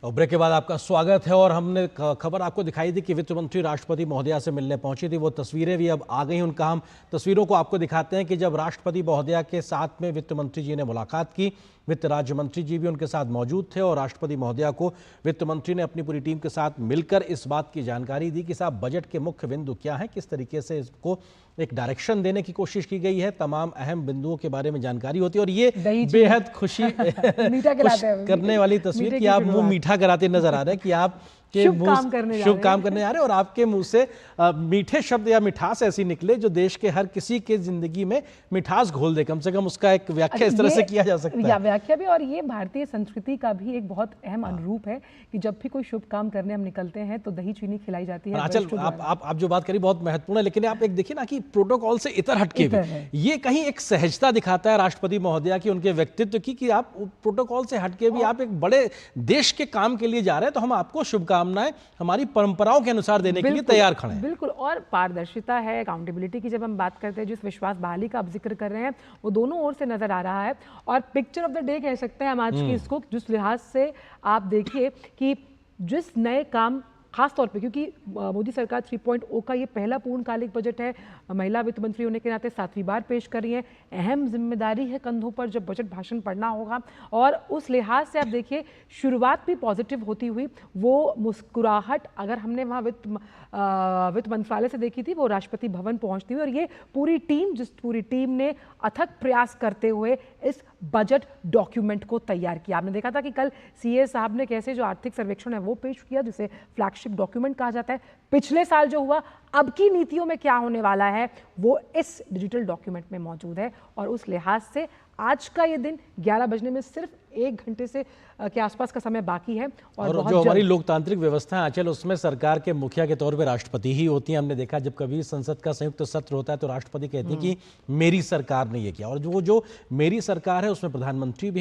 और ब्रेक के बाद आपका स्वागत है। और हमने खबर आपको दिखाई थी कि वित्त मंत्री राष्ट्रपति महोदया से मिलने पहुंची थी। वो तस्वीरें भी अब आ गई। उनका हम तस्वीरों को आपको दिखाते हैं कि जब राष्ट्रपति महोदया के साथ में वित्त मंत्री जी ने मुलाकात की, वित्त राज्य मंत्री जी भी उनके साथ मौजूद थे और राष्ट्रपति महोदया को वित्त मंत्री ने अपनी पूरी टीम के साथ मिलकर इस बात की जानकारी दी कि साहब बजट के मुख्य बिंदु क्या हैं, किस तरीके से इसको एक डायरेक्शन देने की कोशिश की गई है, तमाम अहम बिंदुओं के बारे में जानकारी होती है। और ये बेहद खुशी करने वाली तस्वीर कि आप मुंह मीठा कराते नजर आ रहे हैं कि आप शुभ काम करने आ रहे हैं और आपके मुंह से मीठे शब्द या मिठास ऐसी निकले जो देश के हर किसी के जिंदगी में मिठास घोल दे। कम से कम उसका एक व्याख्या इस तरह से किया जा सकता है। व्याख्या भी, और ये भारतीय संस्कृति का भी एक बहुत अहम अनुरूप है कि जब भी कोई शुभ काम करने हम निकलते हैं तो दही चीनी खिलाई जाती है। चल आप जो बात करी बहुत महत्वपूर्ण है, लेकिन आप एक देखिए ना कि प्रोटोकॉल से इतर हटके भी ये कहीं एक सहजता दिखाता है राष्ट्रपति महोदया की, उनके व्यक्तित्व की, कि आप प्रोटोकॉल से हटके भी आप एक बड़े देश के काम के लिए जा रहे हैं, तो हम आपको शुभकामनाएं हमारी परंपराओं के अनुसार देने के लिए तैयार खड़े हैं। बिल्कुल, और पारदर्शिता है, अकाउंटेबिलिटी की जब हम बात करते हैं, जिस विश्वास बहाली का आप जिक्र कर रहे हैं वो दोनों ओर से नजर आ रहा है। और पिक्चर ऑफ द डे कह सकते हैं हम आज की इसको, जिस लिहाज से आप देखिए कि जिस नए काम खास तौर पे, क्योंकि मोदी सरकार 3.0 का ये पहला पूर्णकालिक बजट है, महिला वित्त मंत्री होने के नाते 7वीं बार पेश कर रही है, अहम जिम्मेदारी है कंधों पर जब बजट भाषण पढ़ना होगा। और उस लिहाज से आप देखिए शुरुआत भी पॉजिटिव होती हुई, वो मुस्कुराहट अगर हमने वहाँ वित्त मंत्रालय से देखी थी, वो राष्ट्रपति भवन पहुँचती हुई, और ये पूरी टीम ने अथक प्रयास करते हुए इस बजट डॉक्यूमेंट को तैयार किया। आपने देखा था कि कल सीए साहब ने कैसे जो आर्थिक सर्वेक्षण है वो पेश किया, जिसे फ्लैगशिप डॉक्यूमेंट कहा जाता है। पिछले साल जो हुआ, अब की नीतियों में क्या होने वाला है, वो इस डिजिटल डॉक्यूमेंट में मौजूद है। और उस लिहाज से आज का ये दिन 11 बजने में सिर्फ 1 घंटे से के आसपास का समय बाकी है। और जो हमारी लोकतांत्रिक व्यवस्था है आंचल, उसमें सरकार के मुखिया के तौर पे राष्ट्रपति ही होती हैं। हमने देखा जब कभी संसद का संयुक्त सत्र होता है तो राष्ट्रपति कहते हैं कि मेरी सरकार ने ये किया, और जो मेरी सरकार है उसमें प्रधानमंत्री भी